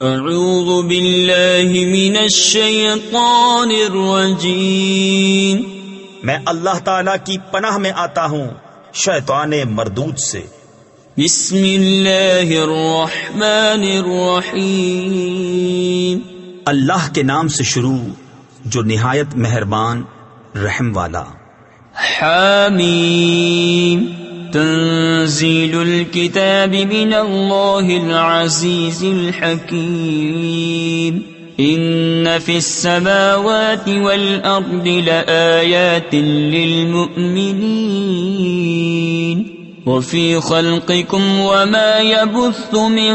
اعوذ باللہ من الشیطان الرجیم، میں اللہ تعالیٰ کی پناہ میں آتا ہوں شیطان مردود سے۔ بسم اللہ الرحمن الرحیم، اللہ کے نام سے شروع جو نہایت مہربان رحم والا۔ حامیم، تنزیل الکتاب من اللہ العزیز الحکیم، ان فی السماوات والارض لآیات للمؤمنین وفی خلقکم وما يبث من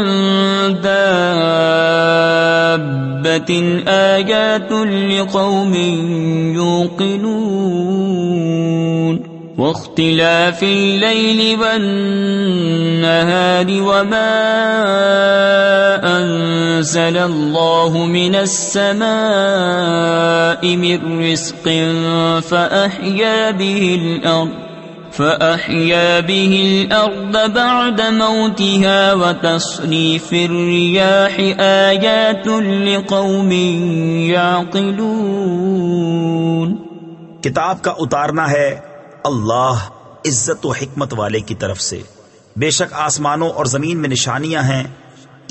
دابة آیات لقوم یوقنون واختلاف اللیل والنہار وما انزل اللہ من السماء من رزق فأحیا به الأرض بعد موتها وتصریف الریاح آیات لقوم یعقلون۔ کتاب کا اتارنا ہے اللہ عزت و حکمت والے کی طرف سے۔ بے شک آسمانوں اور زمین میں نشانیاں ہیں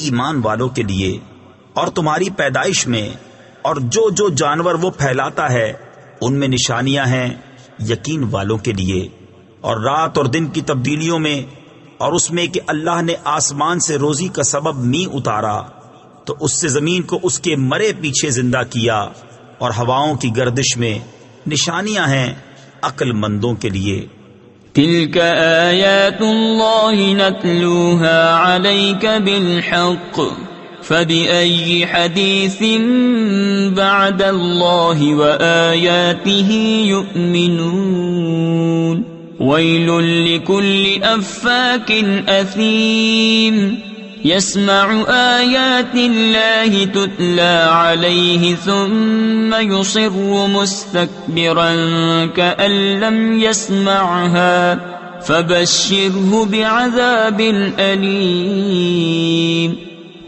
ایمان والوں کے لیے، اور تمہاری پیدائش میں اور جو جو جانور وہ پھیلاتا ہے ان میں نشانیاں ہیں یقین والوں کے لیے، اور رات اور دن کی تبدیلیوں میں، اور اس میں کہ اللہ نے آسمان سے روزی کا سبب می اتارا تو اس سے زمین کو اس کے مرے پیچھے زندہ کیا، اور ہواؤں کی گردش میں نشانیاں ہیں عقل مندوں کے لیے۔ تلک آیات اللہ نتلوها علیک بالحق فبأي حدیث بعد اللہ وآیاته یؤمنون۔ ویل لکل افاک اثیم یسمع آیات اللہ تتلی علیہ ثم یصر مستکبرا کأن لم یسمعها فبشرہ بعذاب علیم۔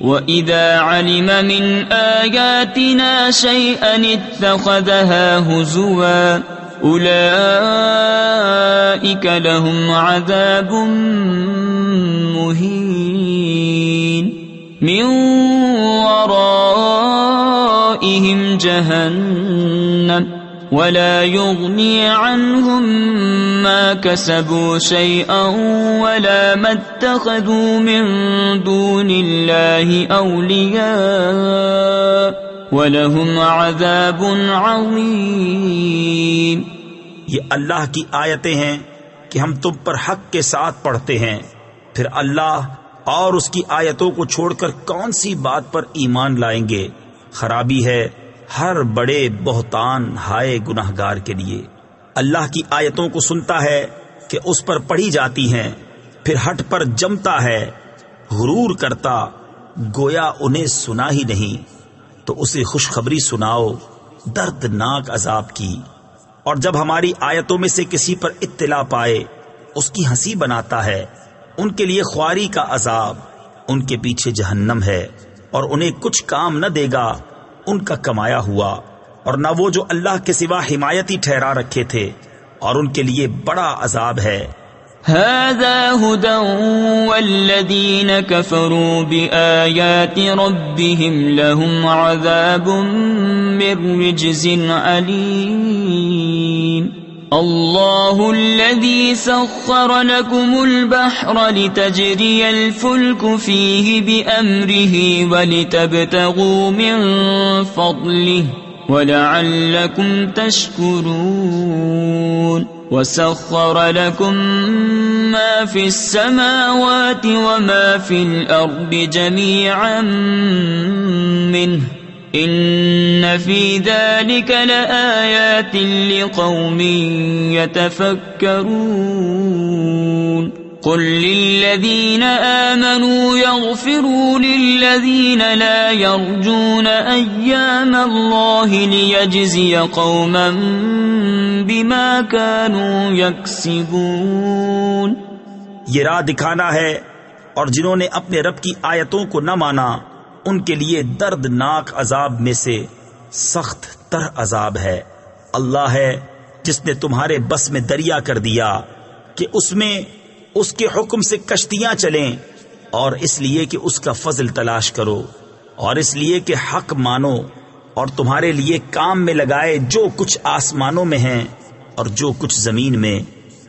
وَإِذَا عَلِمَ مِنْ آيَاتِنَا شَيْئًا اتَّخَذَهَا هُزُوًا أُولَئِكَ لَهُمْ عَذَابٌ مُهِينٌ مِنْ وَرَائِهِمْ جَهَنَّمُ وَلَا يُغْنِي عَنْهُمْ مَا كَسَبُوا شَيْئًا وَلَا مَا اتَّخَذُوا مِن دُونِ اللَّهِ أَوْلِيَاءَ وَلَهُمْ عَذَابٌ عَظِيمٌ۔ یہ اللہ کی آیتیں ہیں کہ ہم تم پر حق کے ساتھ پڑھتے ہیں، پھر اللہ اور اس کی آیتوں کو چھوڑ کر کون سی بات پر ایمان لائیں گے؟ خرابی ہے ہر بڑے بہتان ہائے گناہگار کے لیے۔ اللہ کی آیتوں کو سنتا ہے کہ اس پر پڑھی جاتی ہیں، پھر ہٹ پر جمتا ہے، غرور کرتا گویا انہیں سنا ہی نہیں، تو اسے خوشخبری سناؤ دردناک عذاب کی۔ اور جب ہماری آیتوں میں سے کسی پر اطلاع پائے اس کی ہنسی بناتا ہے، ان کے لیے خواری کا عذاب، ان کے پیچھے جہنم ہے، اور انہیں کچھ کام نہ دے گا ان کا کمایا ہوا، اور نہ وہ جو اللہ کے سوا حمایتی ٹھہرا رکھے تھے، اور ان کے لیے بڑا عذاب ہے۔ هذا هدى والذین کفروا بآیات ربهم لهم عذاب من رجز علیم۔ اللہ الذی سخر لكم البحر لتجری الفلک فیہ بأمرہ ولتبتغوا من فضلہ وَلَعَلَّكُمْ تَشْكُرُونَ وَسَخَّرَ لَكُم مَّا فِي السَّمَاوَاتِ وَمَا فِي الْأَرْضِ جَمِيعًا مِّنْهُ إِنَّ فِي ذَلِكَ لَآيَاتٍ لِقَوْمٍ يَتَفَكَّرُونَ قل للذین آمنوا یغفروا للذین لا یرجون ایام اللہ لیجزی قوما بما كانوا یکسبون۔ یہ راہ دکھانا ہے، اور جنہوں نے اپنے رب کی آیتوں کو نہ مانا ان کے لیے دردناک عذاب میں سے سخت تر عذاب ہے۔ اللہ ہے جس نے تمہارے بس میں دریا کر دیا کہ اس میں اس کے حکم سے کشتیاں چلیں، اور اس لیے کہ اس کا فضل تلاش کرو، اور اس لیے کہ حق مانو، اور تمہارے لیے کام میں لگائے جو کچھ آسمانوں میں ہیں اور جو کچھ زمین میں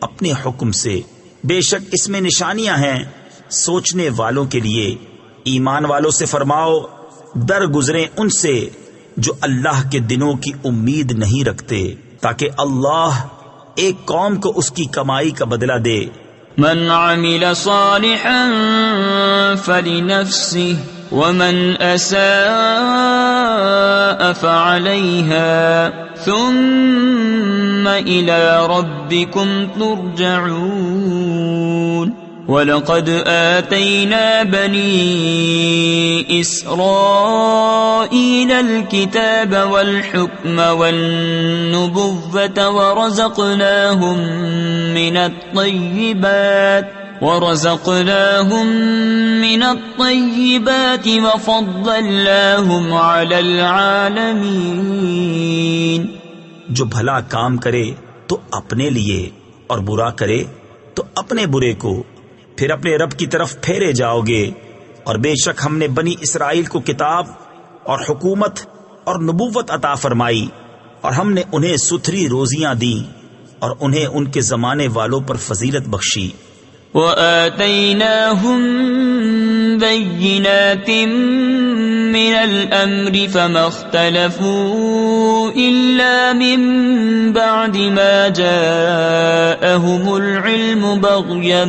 اپنے حکم سے۔ بے شک اس میں نشانیاں ہیں سوچنے والوں کے لیے۔ ایمان والوں سے فرماؤ در گزریں ان سے جو اللہ کے دنوں کی امید نہیں رکھتے، تاکہ اللہ ایک قوم کو اس کی کمائی کا بدلہ دے۔ من عمل صالحا فلنفسه ومن اساء فعليها ثم الى ربكم ترجعون۔ وَلَقَدْ آتَيْنَا بَنِي إِسْرَائِيلَ الْكِتَابَ وَالْحُكْمَ وَالنُّبُوَّةَ وَرَزَقْنَاهُمْ مِنَ الطَّيِّبَاتِ وَفَضَّلْنَاهُمْ عَلَى الْعَالَمِينَ۔ جو بھلا کام کرے تو اپنے لیے اور برا کرے تو اپنے برے کو، پھر اپنے رب کی طرف پھیرے جاؤ گے۔ اور بے شک ہم نے بنی اسرائیل کو کتاب اور حکومت اور نبوت عطا فرمائی، اور ہم نے انہیں ستھری روزیاں دیں اور انہیں ان کے زمانے والوں پر فضیلت بخشی۔ وَآتَيْنَاهُمْ بَيِّنَاتٍ مِّنَ الْأَمْرِ فَمَا اخْتَلَفُوا إِلَّا مِن بَعْدِ مَا جَاءَهُمُ الْعِلْمُ بَغْيًا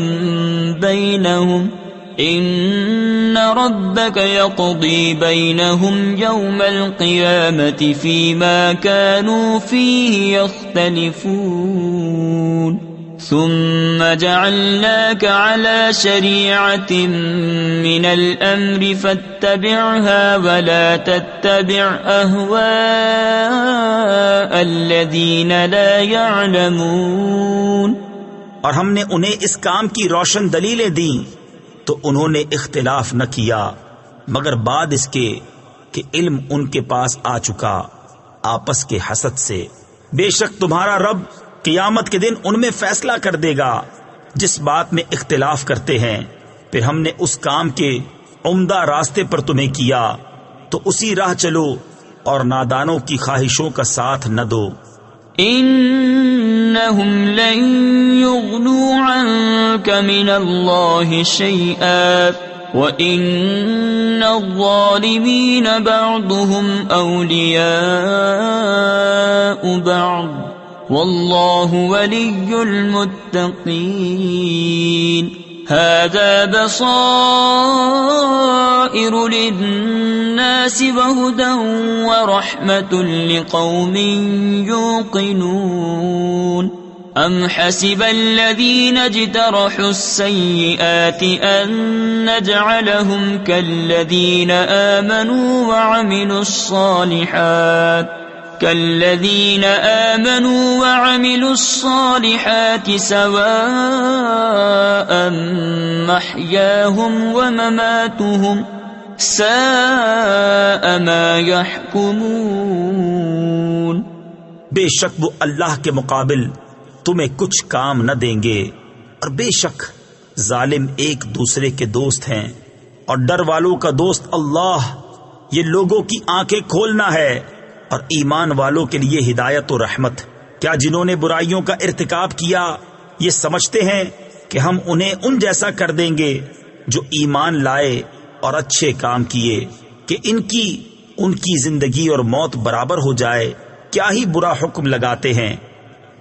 بَيْنَهُمْ إِنَّ رَبَّكَ يَقْضِي بَيْنَهُمْ يَوْمَ الْقِيَامَةِ فِيمَا كَانُوا فِيهِ يَخْتَلِفُونَ۔ ثم جعلناك على شريعة من الأمر فاتبعها ولا تتبع أهواء الذين لا يعلمون۔ اور ہم نے انہیں اس کام کی روشن دلیلیں دیں تو انہوں نے اختلاف نہ کیا مگر بعد اس کے کہ علم ان کے پاس آ چکا آپس کے حسد سے۔ بے شک تمہارا رب قیامت کے دن ان میں فیصلہ کر دے گا جس بات میں اختلاف کرتے ہیں، پھر ہم نے اس کام کے عمدہ راستے پر تمہیں کیا تو اسی راہ چلو اور نادانوں کی خواہشوں کا ساتھ نہ دو۔ انہم لن یغنوا عنک من اللہ شیئا وَإِنَّ الظَّالِمِينَ بَعْضُهُمْ أَوْلِيَاءُ بَعْضٍ وَاللَّهُ وَلِيُّ الْمُتَّقِينَ۔ هَذَا بَصَائِرُ لِلنَّاسِ وَهُدًى وَرَحْمَةٌ لِقَوْمٍ يُوقِنُونَ۔ أَمْ حَسِبَ الَّذِينَ اجْتَرَحُوا السَّيِّئَاتِ أَن نَّجْعَلَهُمْ كَالَّذِينَ آمَنُوا وَعَمِلُوا الصَّالِحَاتِ سَوَاءً مَحْيَاهُمْ وَمَمَاتُهُمْ سَاءَ مَا يَحْكُمُونَ۔ بے شک وہ اللہ کے مقابل تمہیں کچھ کام نہ دیں گے، اور بے شک ظالم ایک دوسرے کے دوست ہیں، اور ڈر والوں کا دوست اللہ۔ یہ لوگوں کی آنکھیں کھولنا ہے اور ایمان والوں کے لیے ہدایت و رحمت۔ کیا جنہوں نے برائیوں کا ارتکاب کیا یہ سمجھتے ہیں کہ ہم انہیں ان جیسا کر دیں گے جو ایمان لائے اور اچھے کام کیے کہ ان کی زندگی اور موت برابر ہو جائے؟ کیا ہی برا حکم لگاتے ہیں۔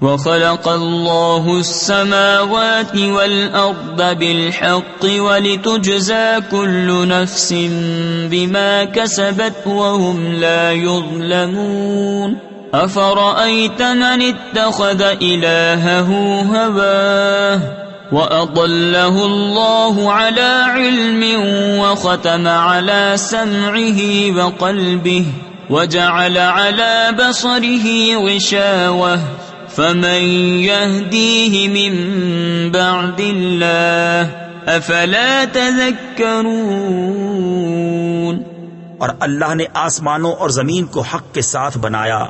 وَخَلَقَ اللَّهُ السَّمَاوَاتِ وَالْأَرْضَ بِالْحَقِّ وَلِتُجْزَى كُلُّ نَفْسٍ بِمَا كَسَبَتْ وَهُمْ لَا يُظْلَمُونَ۔ أَفَرَأَيْتَ مَنِ اتَّخَذَ إِلَٰهَهُ هَوَاهُ وَأَضَلَّهُ اللَّهُ عَلَىٰ عِلْمٍ وَخَتَمَ عَلَىٰ سَمْعِهِ وَقَلْبِهِ وَجَعَلَ عَلَىٰ بَصَرِهِ غِشَاوَةً فَمَن يَهْدِيهِ مِن بَعْدِ اللَّهِ أَفَلَا تَذَكَّرُونَ۔ اور اللہ نے آسمانوں اور زمین کو حق کے ساتھ بنایا،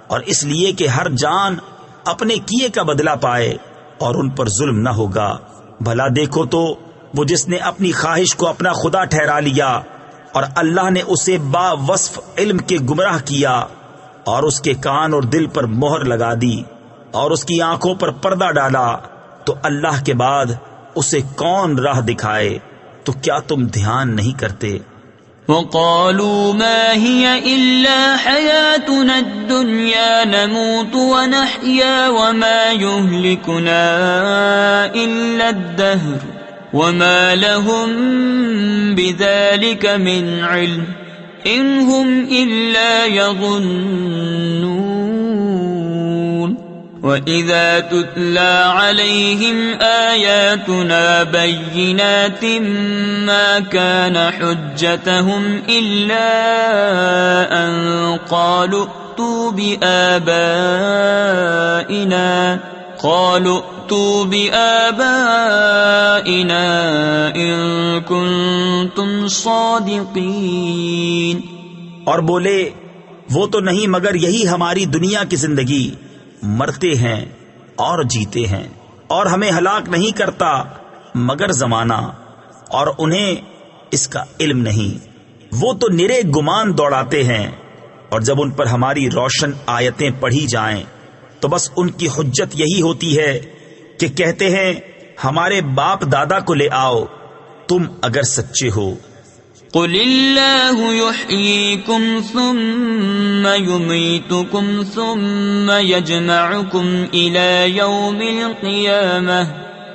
اور اس لیے کہ ہر جان اپنے کیے کا بدلہ پائے، اور ان پر ظلم نہ ہوگا۔ بھلا دیکھو تو وہ جس نے اپنی خواہش کو اپنا خدا ٹھہرا لیا اور اللہ نے اسے با وصف علم کے گمراہ کیا، اور اس کے کان اور دل پر مہر لگا دی، اور اس کی آنکھوں پر پردہ ڈالا، تو اللہ کے بعد اسے کون راہ دکھائے؟ تو کیا تم دھیان نہیں کرتے؟ وقالوا ما هي إلا حياتنا الدنيا نموت ونحيا وما يهلكنا إلا الدهر وما لهم بذلك من علم إن هم إلا يظنون وَإِذَا تُتْلَى عَلَيْهِمْ آيَاتُنَا بَيِّنَاتٍ مَا كَانَ حُجَّتَهُمْ إِلَّا أَن قَالُوا ائْتُوا بِآبَائِنَا إِن كُنتُمْ صَادِقِينَ۔ اور بولے وہ تو نہیں مگر یہی ہماری دنیا کی زندگی، مرتے ہیں اور جیتے ہیں، اور ہمیں ہلاک نہیں کرتا مگر زمانہ، اور انہیں اس کا علم نہیں۔ وہ تو نرے گمان دوڑاتے ہیں، اور جب ان پر ہماری روشن آیتیں پڑھی جائیں تو بس ان کی حجت یہی ہوتی ہے کہ کہتے ہیں ہمارے باپ دادا کو لے آؤ تم اگر سچے ہو۔ قل اللہ یحییکم ثم یمیتکم ثم یجمعکم الی یوم القیامہ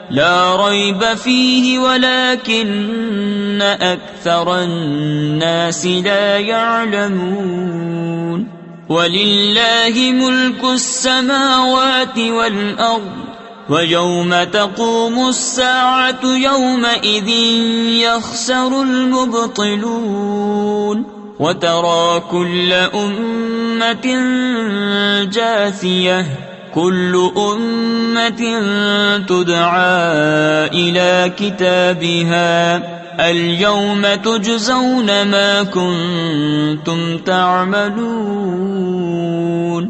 لا ریب فیہ ولکن اکثر الناس لا یعلمون۔ وللہ ملک السماوات والارض وَيَوْمَ تَقُومُ السَّاعَةُ يَوْمَئِذٍ يَخْسَرُ الْمُبْطِلُونَ وَتَرَى كُلَّ أُمَّةٍ جَاثِيَةً كُلُّ أُمَّةٍ تُدْعَى إِلَى كِتَابِهَا الْيَوْمَ تُجْزَوْنَ مَا كُنتُمْ تَعْمَلُونَ۔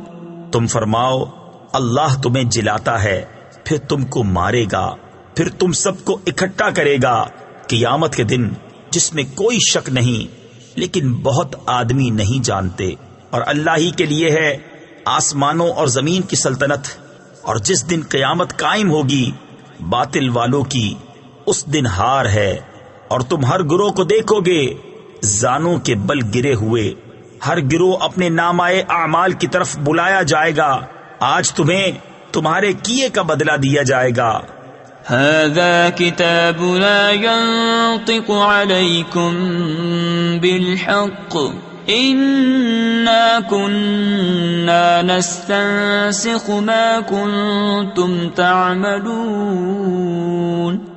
تم فرماؤ اللہ تمہیں جلاتا ہے، پھر تم کو مارے گا، پھر تم سب کو اکٹھا کرے گا قیامت کے دن جس میں کوئی شک نہیں، لیکن بہت آدمی نہیں جانتے۔ اور اللہ ہی کے لیے ہے آسمانوں اور زمین کی سلطنت، اور جس دن قیامت قائم ہوگی باطل والوں کی اس دن ہار ہے۔ اور تم ہر گروہ کو دیکھو گے زانوں کے بل گرے ہوئے، ہر گروہ اپنے نامائے اعمال کی طرف بلایا جائے گا، آج تمہیں تمہارے کیے کا بدلہ دیا جائے گا۔ هذا كتابنا ينطق عليكم بالحق إنا كنا نستنسخ ما كنتم تعملون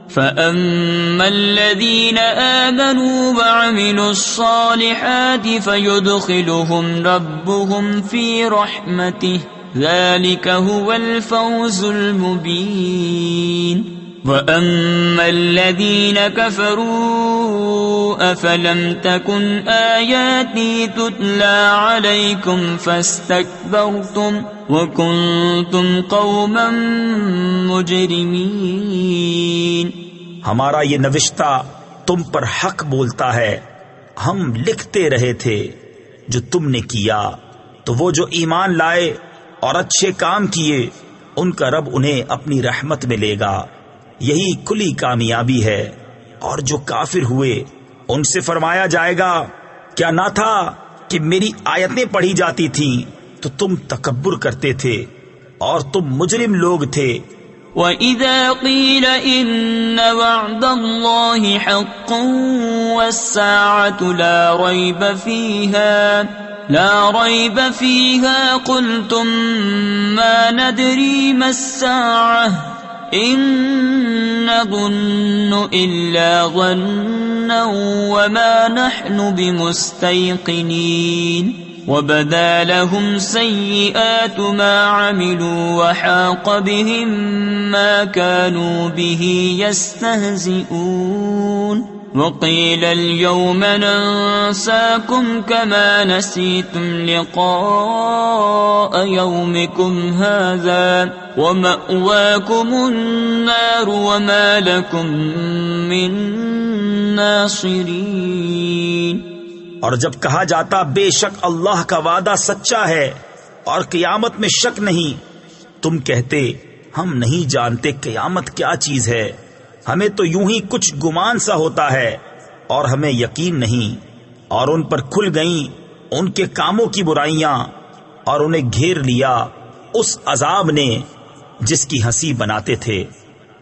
فأما الذين آمنوا وعملوا الصالحات فيدخلهم ربهم في رحمته ذلك هو الفوز المبين وأما الذين كفروا أفلم تكن آياتي تتلى عليكم فاستكبرتم وكنتم قوما مجرمين۔ ہمارا یہ نوشتہ تم پر حق بولتا ہے، ہم لکھتے رہے تھے جو تم نے کیا، تو وہ جو ایمان لائے اور اچھے کام کیے ان کا رب انہیں اپنی رحمت میں لے گا، یہی کلی کامیابی ہے۔ اور جو کافر ہوئے ان سے فرمایا جائے گا کیا نہ تھا کہ میری آیتیں پڑھی جاتی تھیں تو تم تکبر کرتے تھے اور تم مجرم لوگ تھے۔ وَإِذَا قِيلَ إِنَّ وَعْدَ اللَّهِ حَقٌّ وَالسَّاعَةُ لا ريب فيها قلتم ما ندري ما الساعة إن نظن إلا ظنا وما نحن بمستيقنين وبدا لهم سيئات ما عملوا وحاق بهم ما كانوا به يستهزئون۔ وقيل اليوم ننساكم كما نسيتم لقاء يومكم هذا ومأواكم النار وما لكم من ناصرين۔ اور جب کہا جاتا بے شک اللہ کا وعدہ سچا ہے اور قیامت میں شک نہیں، تم کہتے ہم نہیں جانتے قیامت کیا چیز ہے، ہمیں تو یوں ہی کچھ گمان سا ہوتا ہے اور ہمیں یقین نہیں۔ اور ان پر کھل گئیں ان کے کاموں کی برائیاں اور انہیں گھیر لیا اس عذاب نے جس کی ہنسی بناتے تھے۔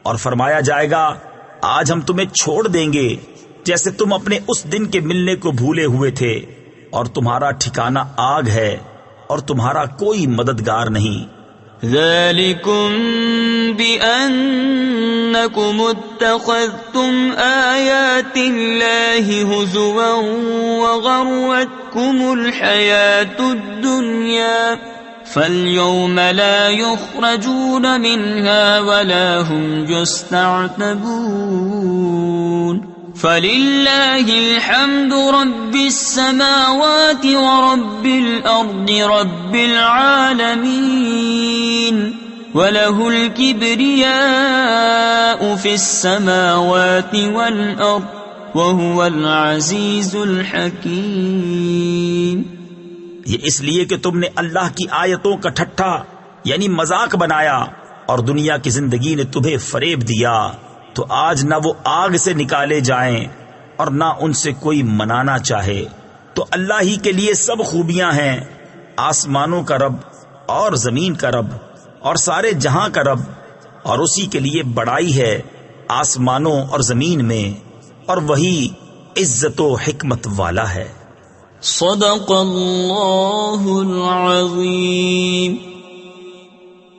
اور فرمایا جائے گا آج ہم تمہیں چھوڑ دیں گے جیسے تم اپنے اس دن کے ملنے کو بھولے ہوئے تھے، اور تمہارا ٹھکانہ آگ ہے اور تمہارا کوئی مددگار نہیں۔ ذالکم بأنکم اتخذتم آیات اللہ ہزوا وغرتکم الحیاة الدنیا فالیوم لا یخرجون منها ولا هم یستعتبون۔ فللہ الحمد رب السماوات ورب الارض رب العالمین وَلَهُ الْكِبْرِيَاءُ فِي السَّمَاوَاتِ وَالْأَرْضِ وَهُوَ الْعَزِيزُ الْحَكِيمُ۔ یہ اس لیے کہ تم نے اللہ کی آیتوں کا ٹھٹھا یعنی مذاق بنایا اور دنیا کی زندگی نے تمہیں فریب دیا، تو آج نہ وہ آگ سے نکالے جائیں اور نہ ان سے کوئی منانا چاہے۔ تو اللہ ہی کے لیے سب خوبیاں ہیں، آسمانوں کا رب اور زمین کا رب اور سارے جہاں کا رب، اور اسی کے لیے بڑائی ہے آسمانوں اور زمین میں، اور وہی عزت و حکمت والا ہے۔ صدق اللہ العظیم۔